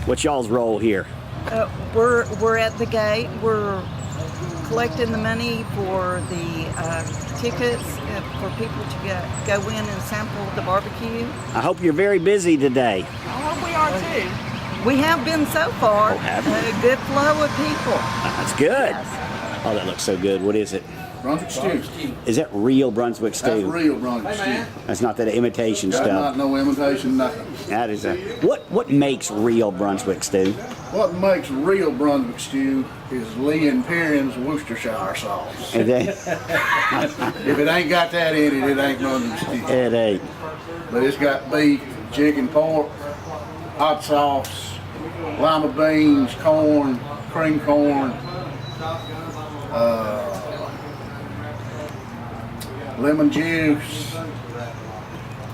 What's y'all's role here? We're at the gate. We're collecting the money for the tickets for people to go in and sample the barbecue. I hope you're very busy today. I hope we are too. We have been so far. Oh, have you? A good flow of people. That's good. Yes. Oh, that looks so good. What is it? Brunswick stew. Is that real Brunswick stew? That's real Brunswick stew. That's not that imitation That's stuff. not no imitation, nothing. That is a. What makes real Brunswick stew? What makes real Brunswick stew is Lee and Perrin's Worcestershire sauce. And then, If it ain't got that in it, it ain't Brunswick stew. it ain't. But it's got beef, chicken, pork, hot sauce, lima beans, corn, cream corn, lemon juice.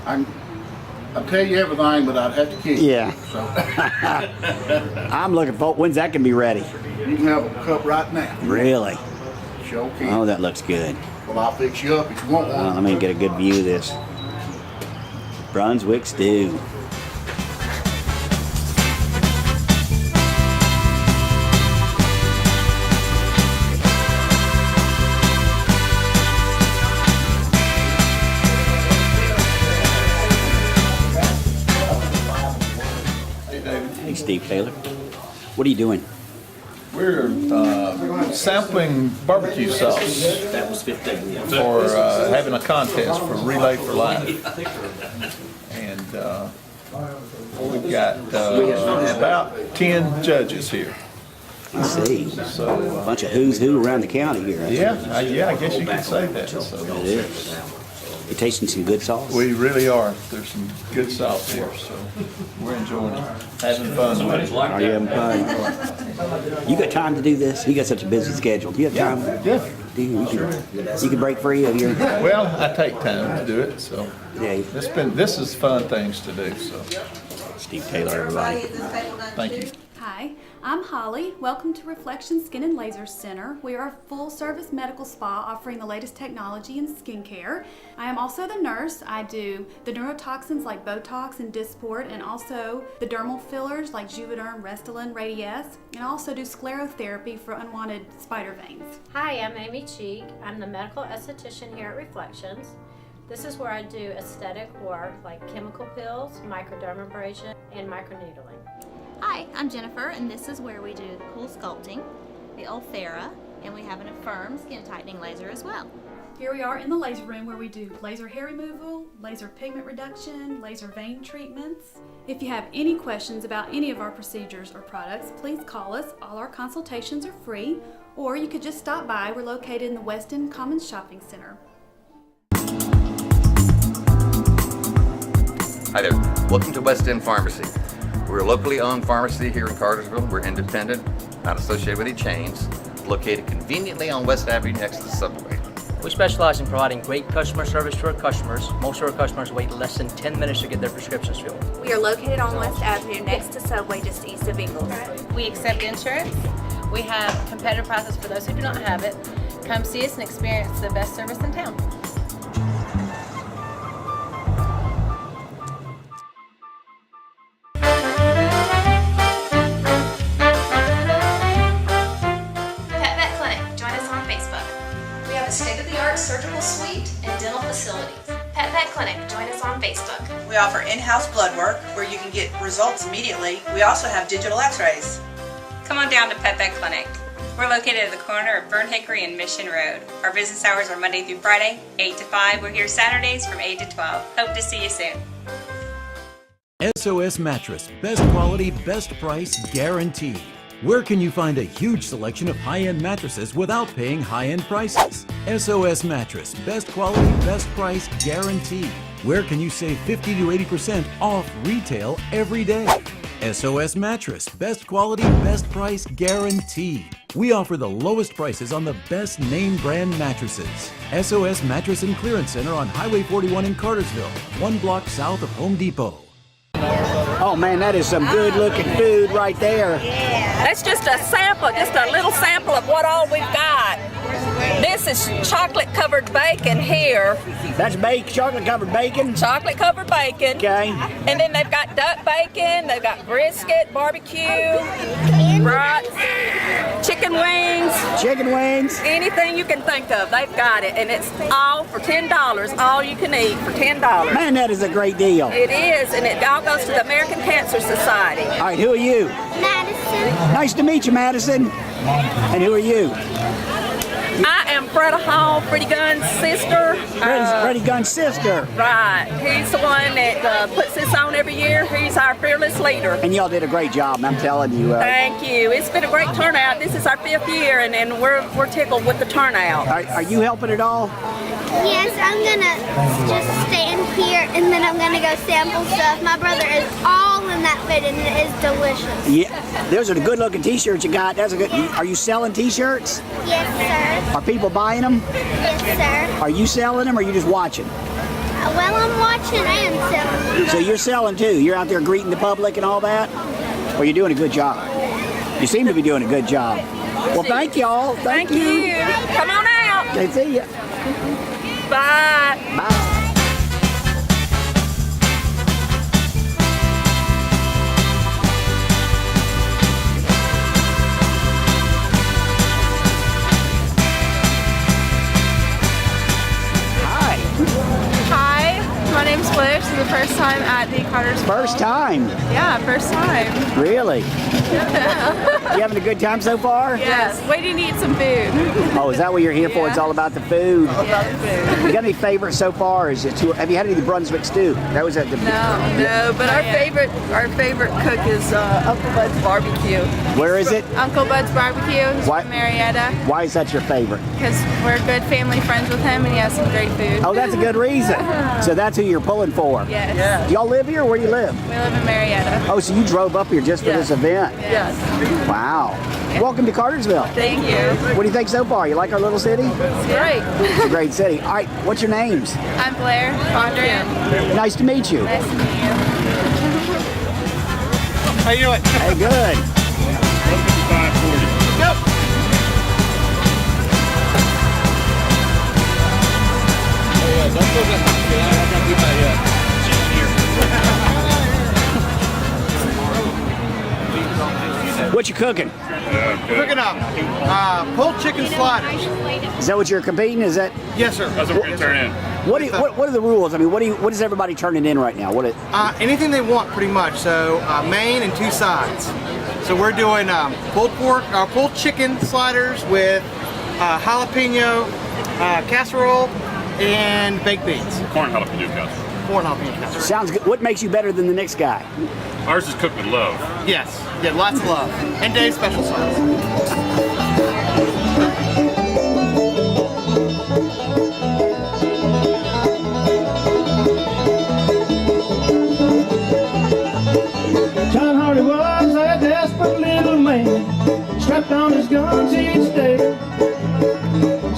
I'll tell you everything, but I'd have to kill you. Yeah. So I'm looking for. When's that gonna be ready? you can have a cup right now. Really? Sure can. Oh, that looks good. Well, I'll fix you up if you want one. Let me get a good view of this. Brunswick stew. Hey, Steve Taylor. What are you doing? We're sampling barbecue sauce for having a contest for Relay for Life. And we've got about 10 judges here. I see. So, A bunch of who's who around the county here. yeah, I guess you could say that. So, It is. You tasting some good sauce? we really are. There's some good sauce here, so we're enjoying it, having fun with it. Are you having fun? You got time to do this? You got such a busy schedule. Do you have time? Yeah. Do you can break free of your. Well, I take time to do it, so Yeah. this is fun things to do. So, Steve Taylor, everybody. thank you. Hi, I'm Holly. Welcome to Reflection Skin and Laser Center. We are a full-service medical spa offering the latest technology in skincare. I am also the nurse. I do the neurotoxins like Botox and Dysport, and also the dermal fillers like Juvederm, Restylane, Radiesse, and I also do sclerotherapy for unwanted spider veins. Hi, I'm Amy Cheek. I'm the medical esthetician here at Reflections. This is where I do aesthetic work like chemical peels, microdermabrasion, and microneedling. Hi, I'm Jennifer, and this is where we do cool sculpting, the Ulthera, and we have an Affirm skin tightening laser as well. Here we are in the laser room where we do laser hair removal, laser pigment reduction, laser vein treatments. If you have any questions about any of our procedures or products, please call us. All our consultations are free, or you could just stop by. We're located in the Weston Commons Shopping Center. Hi there. Welcome to West End Pharmacy. We're a locally owned pharmacy here in Cartersville. We're independent, not associated with any chains, located conveniently on West Avenue next to the subway. We specialize in providing great customer service to our customers. Most of our customers wait less than 10 minutes to get their prescriptions filled. We are located on West Avenue next to Subway, just east of Ingles. We accept insurance. We have competitive prices for those who do not have it. Come see us and experience the best service in town. State-of-the-art surgical suite and dental facilities. Pet Vet Clinic, join us on Facebook. We offer in-house blood work where you can get results immediately. We also have digital x-rays. Come on down to Pet Vet Clinic. We're located at the corner of Burn Hickory and Mission Road. Our business hours are Monday through Friday, 8 to 5. We're here Saturdays from 8 to 12. Hope to see you soon. SOS Mattress. Best quality, best price, guaranteed. Where can you find a huge selection of high-end mattresses without paying high-end prices? SOS Mattress. Best quality, best price, guaranteed. Where can you save 50 to 80% off retail every day? SOS Mattress. Best quality, best price, guaranteed. We offer the lowest prices on the best name brand mattresses. SOS Mattress and Clearance Center on Highway 41 in Cartersville, 1 block south of Home Depot. Oh man, that is some good looking food right there. That's just a sample, just a little sample of what all we've got. This is chocolate-covered bacon here. That's chocolate-covered bacon? Chocolate-covered bacon. Okay. And then they've got duck bacon, they've got brisket, barbecue, brats, chicken wings. Chicken wings? Anything you can think of, they've got it. And it's all for $10, all you can eat for $10. Man, that is a great deal. It is, and it all goes to the American Cancer Society. All right, who are you? Madison. Nice to meet you, Madison. And who are you? I am Freda Hall, Freddie Gunn's sister. Freddie Gunn's sister. Right. He's the one that puts this on every year. He's our fearless leader. And y'all did a great job, I'm telling you. Thank you. It's been a great turnout. This is our 5th year, and we're tickled with the turnout. Are you helping at all? Yes, I'm gonna just stand here and then I'm gonna go sample stuff. My brother is all in that food and it is delicious. Yeah, those are the good-looking T-shirts you got. That's a good. Are you selling T-shirts? Yes, sir. Are people buying them? Yes, sir. Are you selling them, or are you just watching? Well, I'm watching and selling. So you're selling too. You're out there greeting the public and all that. Well, you're doing a good job. You seem to be doing a good job. Well, thank y'all. Thank you. Come on out. Okay, see ya. Bye. Bye. My name's Blair. This is the first time at the Cartersville. First time? Yeah, first time. Really? You having a good time so far? Yes. Waiting to eat some food. Oh, is that what you're here for? It's all about the food? All about the food. You got any favorites so far? Have you had any of the Brunswick stew? That was at the... No, but our favorite cook is Uncle Bud's Barbecue. Where is it? Uncle Bud's Barbecue. He's Why- from Marietta. Why is that your favorite? Because we're good family friends with him and he has some great food. Oh, that's a good reason. So that's who you're pulling for. Yes. Do y'all live here? Where do you live? We live in Marietta. Oh, so you drove up here just for this event? Yes. Wow. Welcome to Cartersville. Thank you. What do you think so far? You like our little city? It's great. It's a great city. All right, what's your names? I'm Blair. Andrea. Nice to meet you. Nice to meet you. How you doing? Hey, good. Yep. What you cooking? We're cooking up pulled chicken sliders. Is that what you're competing? Is that? Yes, sir. That's what we're gonna turn in. What are the rules? I mean, what is everybody turning in right now? Anything they want, pretty much. So main and 2 sides. So we're doing pulled chicken sliders with jalapeno casserole and baked beans. Corn jalapeno casserole. Corn jalapeno casserole. Sounds good. What makes you better than the next guy? Ours is cooked with love. Yes. Yeah, lots of love. And Dave's special sauce. John Hardy was a desperate little man, strapped on his guns each day.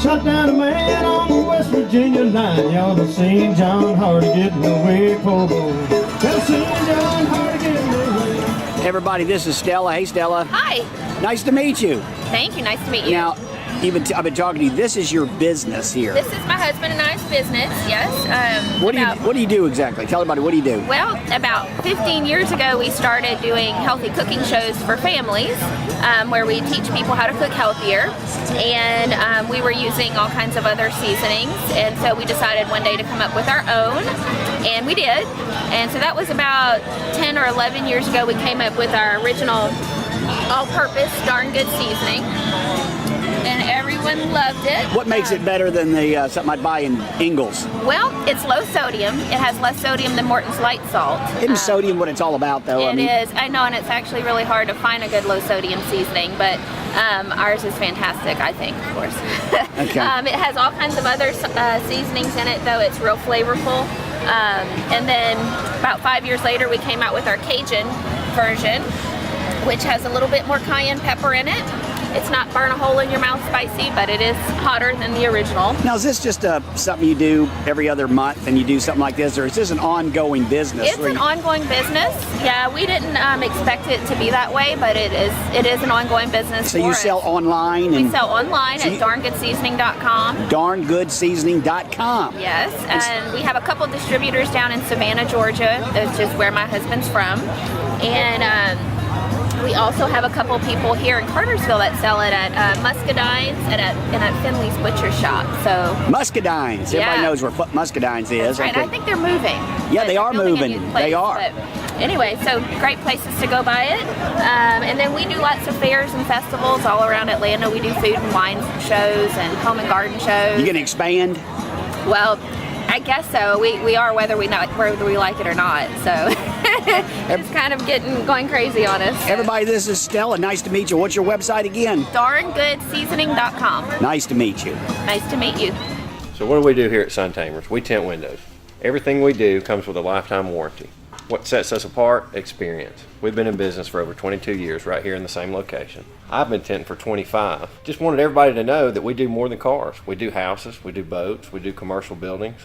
Shot down a man on the West Virginia line. Y'all have seen John Hardy getting away, poor boy. Y'all seen John Hardy getting away. Everybody, this is Stella. Hey, Stella. Hi. Nice to meet you. Thank you. Nice to meet you. Now, I've been talking to you. This is your business here. This is my husband and I's business, yes. What do you do exactly? Tell everybody, what do you do? Well, about 15 years ago, we started doing healthy cooking shows for families, where we teach people how to cook healthier. And we were using all kinds of other seasonings. And so we decided one day to come up with our own, and we did. And so that was about 10 or 11 years ago, we came up with our original all-purpose darn good seasoning. And everyone loved it. What makes it better than the something I'd buy in Ingles? Well, it's low sodium. It has less sodium than Morton's light salt. Isn't sodium what it's all about, though? It is. I know, and it's actually really hard to find a good low sodium seasoning, but ours is fantastic, I think, of course. Okay. It has all kinds of other seasonings in it, though. It's real flavorful. And then about 5 years later, we came out with our Cajun version, which has a little bit more cayenne pepper in it. It's not burn a hole in your mouth spicy, but it is hotter than the original. Now, is this just something you do every other month and you do something like this, or is this an ongoing business? It's an ongoing business. Yeah, we didn't expect it to be that way, but it is an ongoing business. So you sell online? We sell online at darngoodseasoning.com. Darngoodseasoning.com. Yes, and we have a couple distributors down in Savannah, Georgia, which is where my husband's from. And we also have a couple people here in Cartersville that sell it at Muscadine's and at Finley's Butcher Shop. So Muscadine's. Everybody knows where Muscadine's is. That's right. Okay. I think they're moving. Yeah, they are moving. They are. But anyway, so great places to go buy it. And then we do lots of fairs and festivals all around Atlanta. We do food and wine shows and home and garden shows. You gonna expand? Well, I guess so. We are whether we like it or not. So it's kind of going crazy on us. Everybody, this is Stella. Nice to meet you. What's your website again? Darngoodseasoning.com. Nice to meet you. Nice to meet you. So what do we do here at Sun Tamers? We tint windows. Everything we do comes with a lifetime warranty. What sets us apart? Experience. We've been in business for over 22 years right here in the same location. I've been tinting for 25. Just wanted everybody to know that we do more than cars. We do houses, we do boats, we do commercial buildings.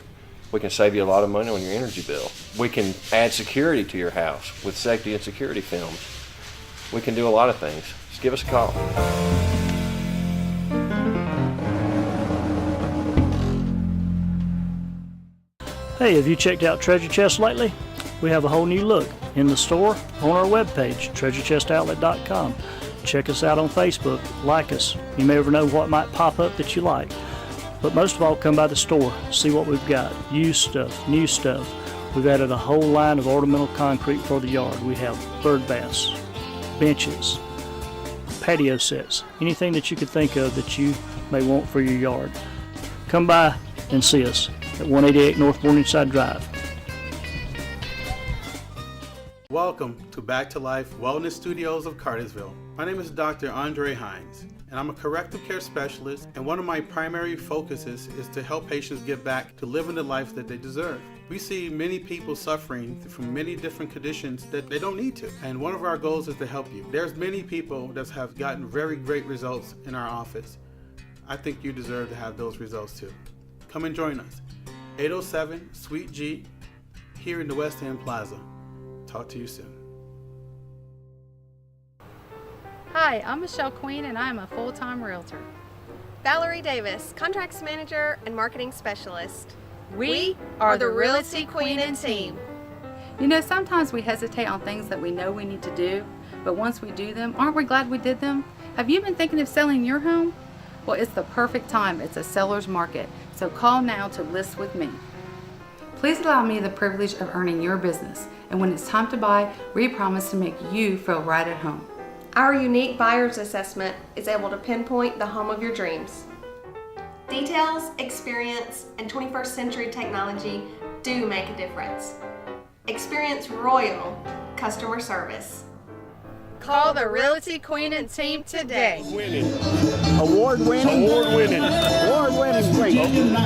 We can save you a lot of money on your energy bill. We can add security to your house with safety and security films. We can do a lot of things. Just give us a call. Hey, have you checked out Treasure Chest lately? We have a whole new look in the store, on our webpage, treasurechest.outlet.com. Check us out on Facebook, like us. You never know what might pop up that you like. But most of all, come by the store, see what we've got. Used stuff, new stuff. We've added a whole line of ornamental concrete for the yard. We have bird baths, benches, patio sets, anything that you could think of that you may want for your yard. Come by and see us at 188 North Morningside Drive. Welcome to Back to Life Wellness Studios of Cartersville. My name is Dr. Andre Hines, and I'm a corrective care specialist, and one of my primary focuses is to help patients get back to living the life that they deserve. We see many people suffering from many different conditions that they don't need to, and one of our goals is to help you. There's many people that have gotten very great results in our office. I think you deserve to have those results too. Come and join us. 807 Suite G here in the West End Plaza. Talk to you soon. Hi, I'm Michelle Queen and I'm a full-time realtor. Valerie Davis, Contracts Manager and Marketing Specialist. We are the Realty Queen and team. You know, sometimes we hesitate on things that we know we need to do, but once we do them, aren't we glad we did them? Have you been thinking of selling your home? Well, it's the perfect time. It's a seller's market, so call now to list with me. Please allow me the privilege of earning your business, and when it's time to buy, we promise to make you feel right at home. Our unique buyer's assessment is able to pinpoint the home of your dreams. Details, experience, and 21st century technology do make a difference. Experience royal customer service. Call the Realty Queen and team today. Award-winning. Award-winning. Award-winning great.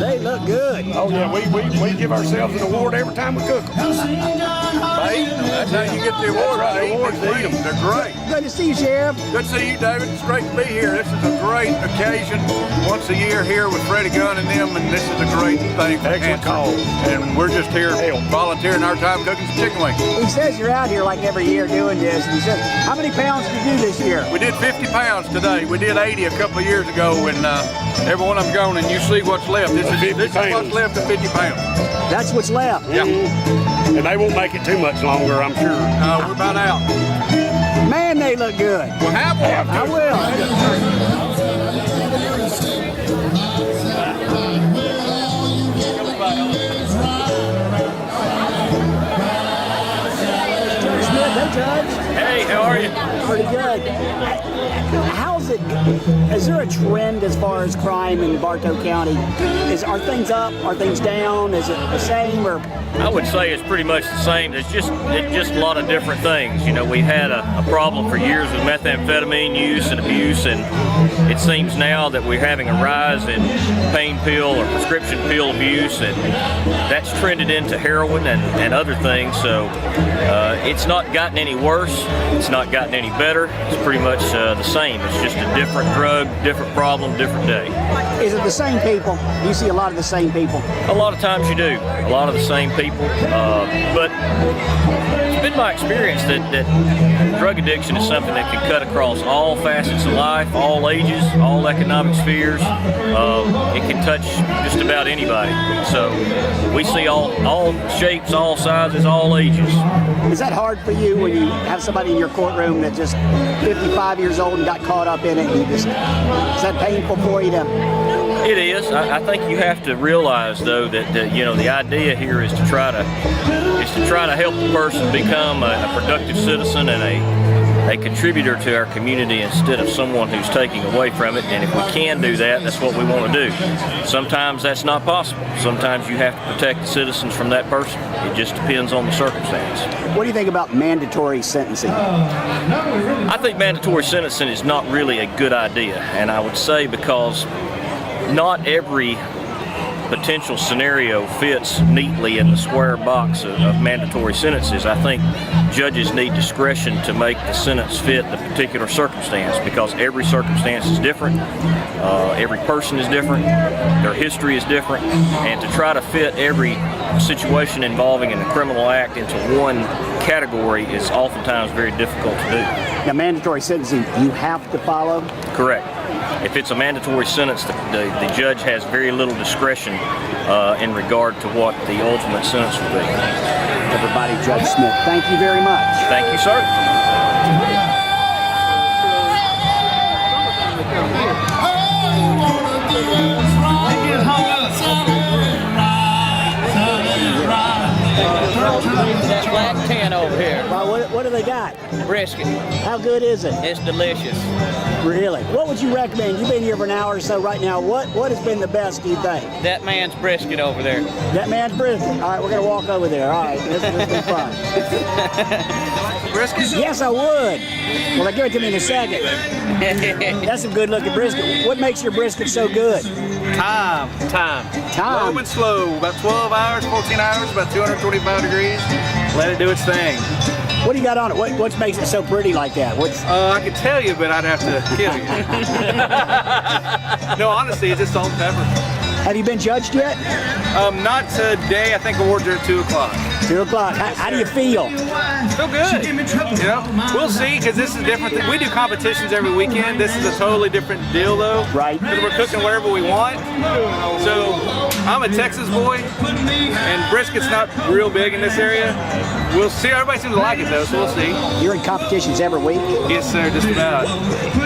They look good. Oh yeah, we give ourselves an award every time we cook them. Right? That's how you get the award. Right. The awards, eat them. They're great. Good to see you, Sheriff. Good to see you, David. It's great to be here. This is a great occasion. Once a year here with Freddie Gunn and them, and this is a great thing for cancer. And we're just here volunteering our time cooking some chicken wings. He says you're out here like every year doing this. And he says, how many pounds did you do this year? We did 50 pounds today. We did 80 a couple of years ago, and every one of them gone, and you see what's left. This is what's left of 50 pounds. That's what's left? Yeah. And they won't make it too much longer, I'm sure. No, we're about out. Man, they look good. Well, have one. I will. Hey, how are you? Pretty good. How's it? Is there a trend as far as crime in Bartow County? Are things up? Are things down? Is it the same or? I would say it's pretty much the same. It's just a lot of different things. You know, we've had a problem for years with methamphetamine use and abuse, and it seems now that we're having a rise in pain pill or prescription pill abuse, and that's trended into heroin and other things. So it's not gotten any worse. It's not gotten any better. It's pretty much the same. It's just a different drug, different problem, different day. Is it the same people? Do you see a lot of the same people? A lot of times you do. A lot of the same people. But it's been my experience that drug addiction is something that can cut across all facets of life, all ages, all economic spheres. It can touch just about anybody. So we see all shapes, all sizes, all ages. Is that hard for you when you have somebody in your courtroom that's just 55 years old and got caught up in it? And is that painful for you to? It is. I think you have to realize, though, that the idea here is to try to help the person become a productive citizen and a contributor to our community instead of someone who's taking away from it. And if we can do that, that's what we want to do. Sometimes that's not possible. Sometimes you have to protect the citizens from that person. It just depends on the circumstance. What do you think about mandatory sentencing? I think mandatory sentencing is not really a good idea, and I would say because not every potential scenario fits neatly in the square box of mandatory sentences. I think judges need discretion to make the sentence fit the particular circumstance because every circumstance is different, every person is different, their history is different, and to try to fit every situation involving a criminal act into one category is oftentimes very difficult to do. Now, mandatory sentencing, you have to follow? Correct. If it's a mandatory sentence, the judge has very little discretion in regard to what the ultimate sentence will be. Everybody, Judge Smith, thank you very much. Thank you, sir. That black tan over here. Well, what do they got? Brisket. How good is it? It's delicious. Really? What would you recommend? You've been here for an hour or so right now. What has been the best, do you think? That man's brisket over there. That man's brisket. All right, we're going to walk over there. All right, this has been fun. Brisket? Yes, I would. Well, give it to me in a second. That's some good-looking brisket. What makes your brisket so good? Time. Time. Low and slow. About 12 hours, 14 hours, about 225 degrees. Let it do its thing. What do you got on it? What makes it so pretty like that? I could tell you, but I'd have to kill you. No, honestly, it's just salt and pepper. Have you been judged yet? Not today. I think awards are at 2 o'clock. 2 o'clock. How do you feel? Feel good. You know, we'll see because this is different. We do competitions every weekend. This is a totally different deal, though. Right. Because we're cooking whatever we want. So I'm a Texas boy, and brisket's not real big in this area. We'll see. Everybody seems to like it, though, so we'll see. You're in competitions every week? Yes, sir. Just about.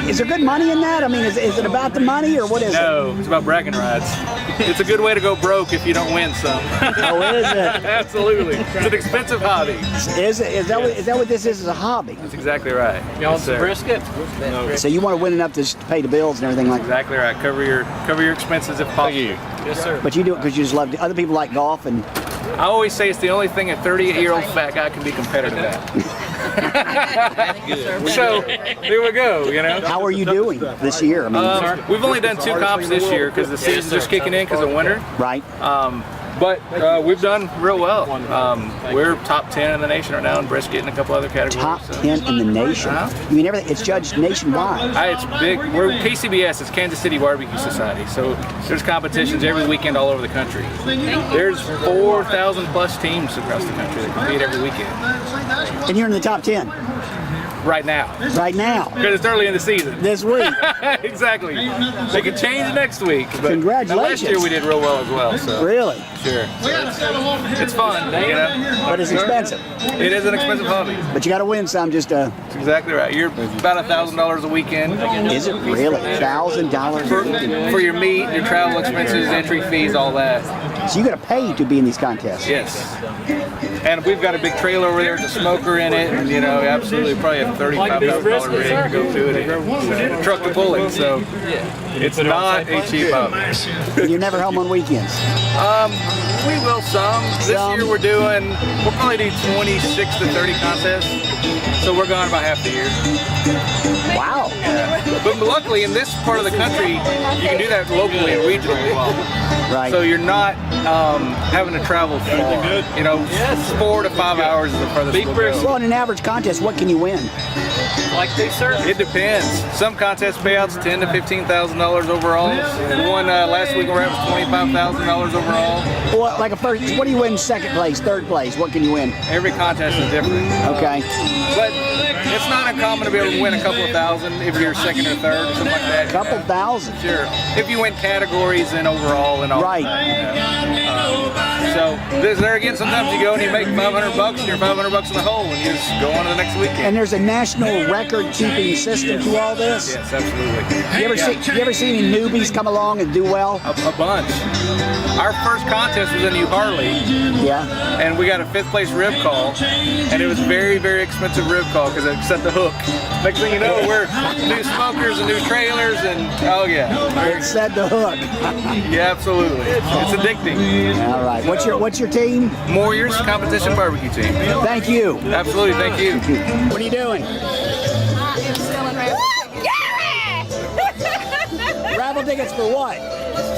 Is there good money in that? I mean, is it about the money or what is it? No, it's about bragging rights. It's a good way to go broke if you don't win some. Oh, is it? Absolutely. It's an expensive hobby. Is it? Is that what this is a hobby? That's exactly right. You want some brisket? No. So you want to win enough to pay the bills and everything like that? Exactly right. Cover your expenses if possible. Yes, sir. But you do it because you just love it. Other people like golf and... I always say it's the only thing a 38-year-old fat guy can be competitive at. So, there we go, you know. How are you doing this year? I mean, we've only done 2 comps this year because the season's just kicking in because of winter. Right. But we've done real well. We're top 10 in the nation right now in brisket and a couple other categories. Top 10 in the nation? You mean everything? It's judged nationwide? It's big. We're KCBS, it's Kansas City Barbecue Society. So there's competitions every weekend all over the country. There's 4,000 plus teams across the country that compete every weekend. And you're in the top 10? Right now. Right now. Because it's early in the season. This week. Exactly. They could change next week. But congratulations. Last year we did real well as well. So. Really? Sure. So it's fun, you know. But it's expensive. It is an expensive hobby. But you got to win some just to... That's exactly right. You're about $1,000 a weekend. Is it really? $1,000? For your meat, your travel expenses, entry fees, all that. So you got to pay to be in these contests? Yes. And we've got a big trailer over there with a smoker in it, and you know, absolutely probably a $35,000 rig to go to it, and truck to pull it. So it's not a cheap hobby. And you're never home on weekends? We will some. This year we'll probably do 26 to 30 contests. So we're gone about half the year. Wow. Yeah. But luckily in this part of the country, you can do that locally and regionally well. Right. So you're not having to travel far. You know, 4 to 5 hours is the furthest we'll go. Well, in an average contest, what can you win? Like they serve? It depends. Some contest payouts $10,000 to $15,000 overall. The one last week we were at was $25,000 overall. Well, like what do you win second place, third place? What can you win? Every contest is different. Okay. But it's not uncommon to be able to win a couple of thousand if you're second or third or something like that. A couple thousand? Sure. If you win categories and overall and all. Right. So there again, sometimes you go and you make $500 and you're $500 in the hole and you just go on to the next weekend. And there's a national record-keeping system to all this? Yes, absolutely. You ever see any newbies come along and do well? A bunch. Our first contest was in New Harley. Yeah. And we got a 5th place rib call, and it was very, very expensive rib call because it set the hook. Next thing you know, we're new smokers and new trailers, and oh yeah. It set the hook. Yeah, absolutely. It's addicting. All right. What's your team? Warriors Competition Barbecue Team. Thanь you. Absolutely, thank you. What are you doing? Raffle tickets for what?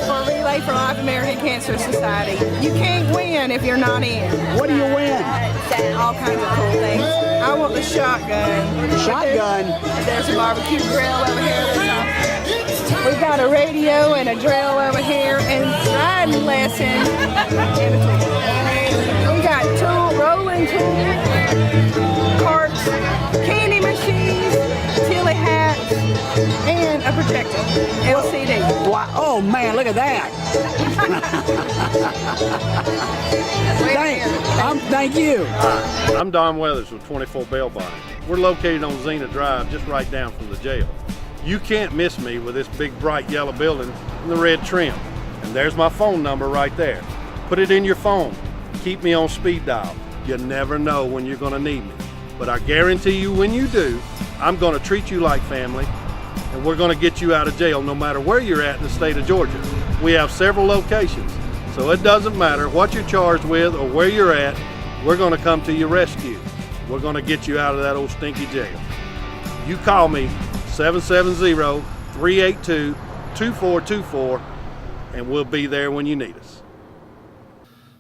For Relay for Life American Cancer Society. You can't win if you're not in. What do you win? All kinds of cool things. I want the shotgun. Shotgun? There's a barbecue grill over here. We've got a radio and a drill over here and riding lesson. We got rolling tools, carts, candy machines, tilly hats, and a projector, LCD. Wow. Oh man, look at that. Thank you. I'm Don Weathers with 24 Bell Body. We're located on Xena Drive, just right down from the jail. You can't miss me with this big bright yellow building and the red trim. And there's my phone number right there. Put it in your phone. Keep me on speed dial. You never know when you're gonna need me. But I guarantee you when you do, I'm gonna treat you like family, and we're gonna get you out of jail no matter where you're at in the state of Georgia. We have several locations, so it doesn't matter what you're charged with or where you're at, we're gonna come to your rescue. We're gonna get you out of that old stinky jail. You call me 770-382-2424, and we'll be there when you need us.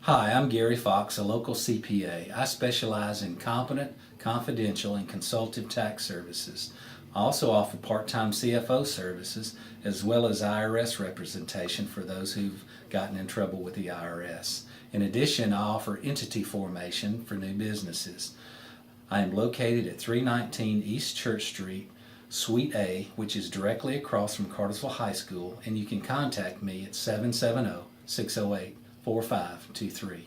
Hi, I'm Gary Fox, a local CPA. I specialize in competent, confidential, and consultative tax services. I also offer part-time CFO services as well as IRS representation for those who've gotten in trouble with the IRS. In addition, I offer entity formation for new businesses. I am located at 319 East Church Street, Suite A, which is directly across from Cartersville High School, and you can contact me at 770-608-4523.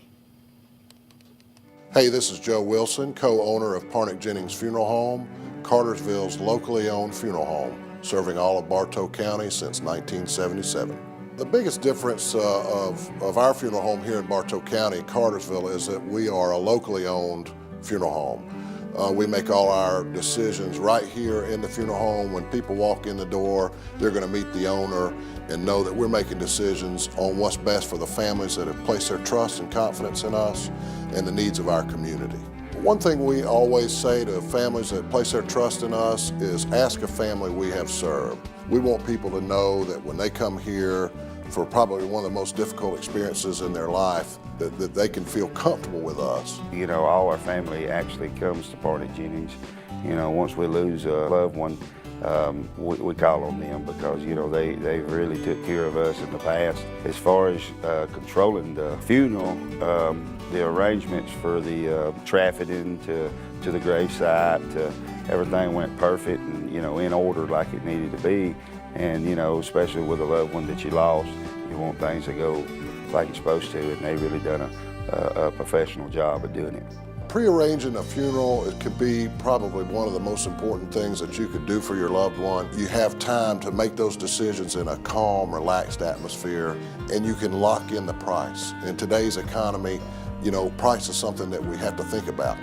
Hey, this is Joe Wilson, co-owner of Parnick Jennings Funeral Home, Cartersville's locally owned funeral home, serving all of Bartow County since 1977. The biggest difference of our funeral home here in Bartow County, Cartersville, is that we are a locally owned funeral home. We make all our decisions right here in the funeral home. When people walk in the door, they're going to meet the owner and know that we're making decisions on what's best for the families that have placed their trust and confidence in us and the needs of our community. One thing we always say to families that place their trust in us is ask a family we have served. We want people to know that when they come here for probably one of the most difficult experiences in their life, that they can feel comfortable with us. You know, all our family actually comes to Parnick Jennings. You know, once we lose a loved one, we call on them because, you know, they really took care of us in the past. As far as controlling the funeral, the arrangements for the trafficking to the gravesite, everything went perfect and, you know, in order like it needed to be. And, you know, especially with a loved one that you lost, you want things to go like you're supposed to, and they've really done a professional job of doing it. Pre-arranging a funeral, it could be probably one of the most important things that you could do for your loved one. You have time to make those decisions in a calm, relaxed atmosphere, and you can lock in the price. In today's economy, you know, price is something that we have to think about.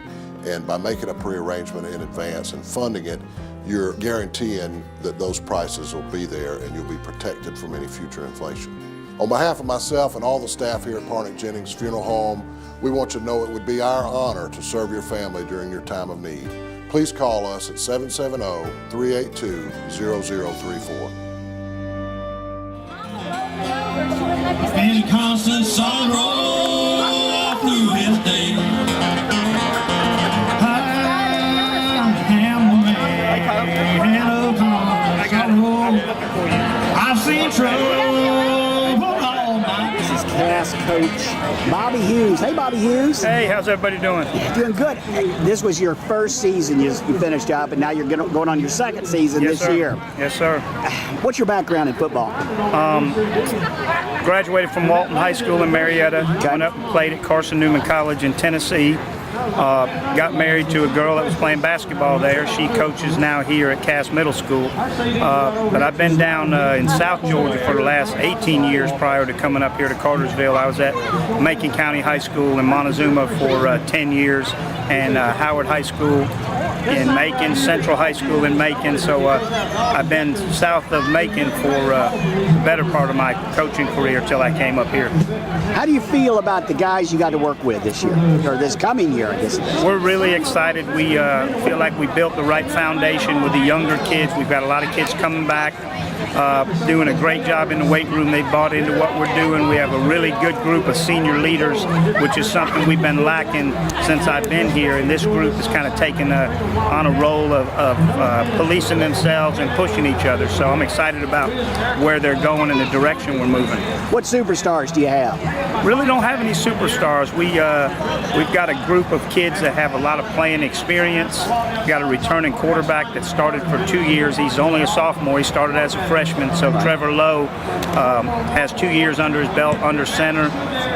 And by making a pre-arrangement in advance and funding it, you're guaranteeing that those prices will be there and you'll be protected from any future inflation. On behalf of myself and all the staff here at Parnick Jennings Funeral Home, we want you to know it would be our honor to serve your family during your time of need. Please call us at 770-382-0034. and constant sorrow all through his day. I am the man of constant sorrow. I've seen trouble all night. This is cast coach Bobby Hughes. Hey, Bobby Hughes. Hey, how's everybody doing? Doing good. This was your first season you finished up, and now you're going on your second season this year. Yes, sir. What's your background in football? Graduated from Walton High School in Marietta. Went up and played at Carson Newman College in Tennessee. Got married to a girl that was playing basketball there. She coaches now here at Cass Middle School. But I've been down in South Georgia for the last 18 years prior to coming up here to Cartersville. I was at Macon County High School in Montezuma for 10 years and Howard High School in Macon, Central High School in Macon. So I've been south of Macon for the better part of my coaching career till I came up here. How do you feel about the guys you got to work with this year, or this coming year, I guess? We're really excited. We feel like we built the right foundation with the younger kids. We've got a lot of kids coming back, doing a great job in the weight room. They bought into what we're doing. We have a really good group of senior leaders, which is something we've been lacking since I've been here. And this group has kind of taken on a role of policing themselves and pushing each other. So I'm excited about where they're going and the direction we're moving. What superstars do you have? Really don't have any superstars. We've got a group of kids that have a lot of playing experience. We've got a returning quarterback that started for 2 years. He's only a sophomore. He started as a freshman. So Trevor Lowe has 2 years under his belt under center.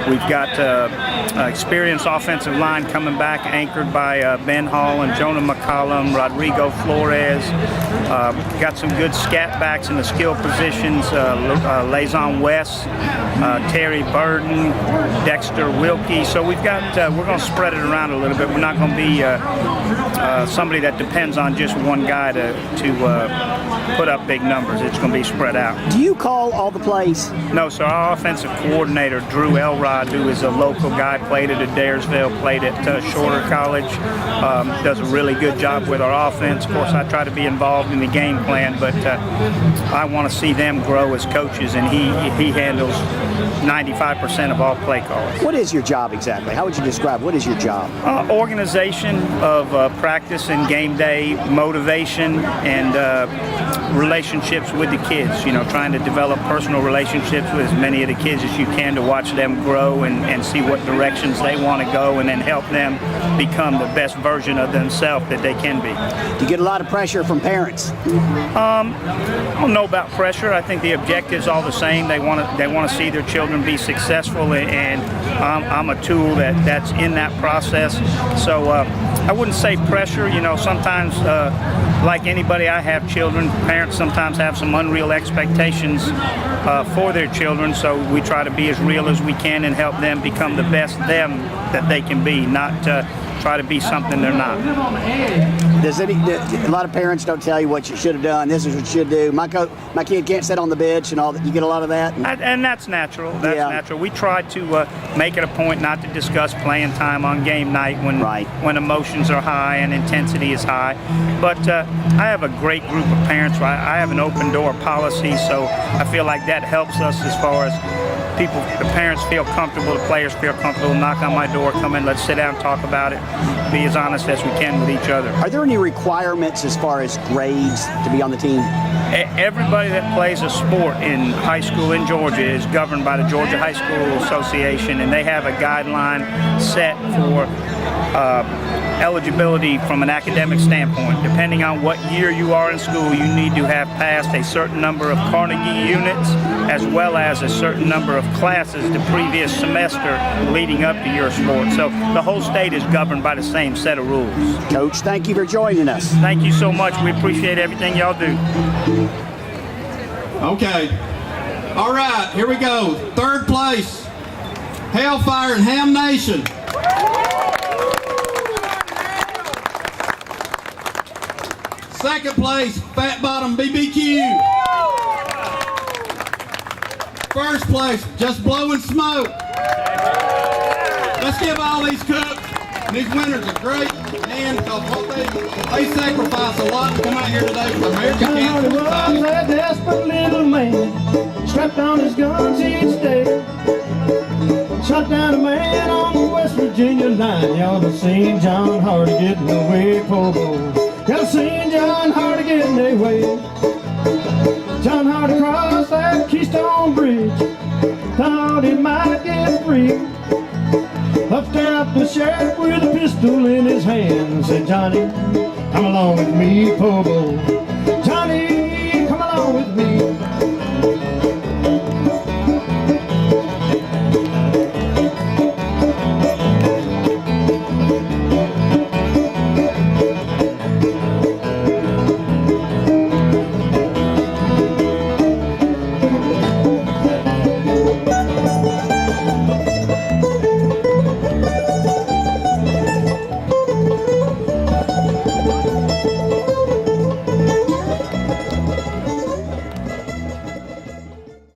We've got experienced offensive line coming back, anchored by Ben Hall and Jonah McCollum, Rodrigo Flores. Got some good scat backs in the skill positions, Lazon West, Terry Burden, Dexter Wilkie. So we've got, we're going to spread it around a little bit. We're not going to be somebody that depends on just one guy to put up big numbers. It's going to be spread out. Do you call all the plays? No, so our offensive coordinator, Drew Elrod, who is a local guy, played at Adairsville, played at Shorter College, does a really good job with our offense. Of course, I try to be involved in the game plan, but I want to see them grow as coaches, and he handles 95% of all play calls. What is your job exactly? How would you describe what is your job? Organization of practice and game day, motivation, and relationships with the kids. You know, trying to develop personal relationships with as many of the kids as you can to watch them grow and see what directions they want to go, and then help them become the best version of themselves that they can be. Do you get a lot of pressure from parents? I don't know about pressure. I think the objective's all the same. They want to see their children be successful, and I'm a tool that's in that process. So I wouldn't say pressure. You know, sometimes like anybody, I have children. Parents sometimes have some unreal expectations for their children, so we try to be as real as we can and help them become the best them that they can be, not try to be something they're not. A lot of parents don't tell you what you should have done. This is what you should do. My kid can't sit on the bench and all that. You get a lot of that. And that's natural. That's natural. We try to make it a point not to discuss playing time on game night when emotions are high and intensity is high. But I have a great group of parents. I have an open door policy, so I feel like that helps us as far as the parents feel comfortable, the players feel comfortable, knock on my door, come in, let's sit down, talk about it, be as honest as we can with each other. Are there any requirements as far as grades to be on the team? Everybody that plays a sport in high school in Georgia is governed by the Georgia High School Association, and they have a guideline set for eligibility from an academic standpoint. Depending on what year you are in school, you need to have passed a certain number of Carnegie units as well as a certain number of classes the previous semester leading up to your sport. So the whole state is governed by the same set of rules. Coach, thank you for joining us. Thank you so much. We appreciate everything y'all do. Okay. All right, here we go. Third place, Hellfire and Ham Nation. Second place, Fat Bottom BBQ. First place, Just Blowing Smoke. Let's give all these cooks and these winners a great hand, because what they sacrifice a lot to come out here today for American Cancer Society. Was a desperate little man, strapped on his guns each day. Shot down a man on the West Virginia line. Y'all have seen John Hardy getting away, poor boy. Y'all have seen John Hardy getting away. John Hardy crossed that Keystone Bridge, thought he might get free. Up stepped the sheriff with a pistol in his hand and said, Johnny, come along with me, poor boy.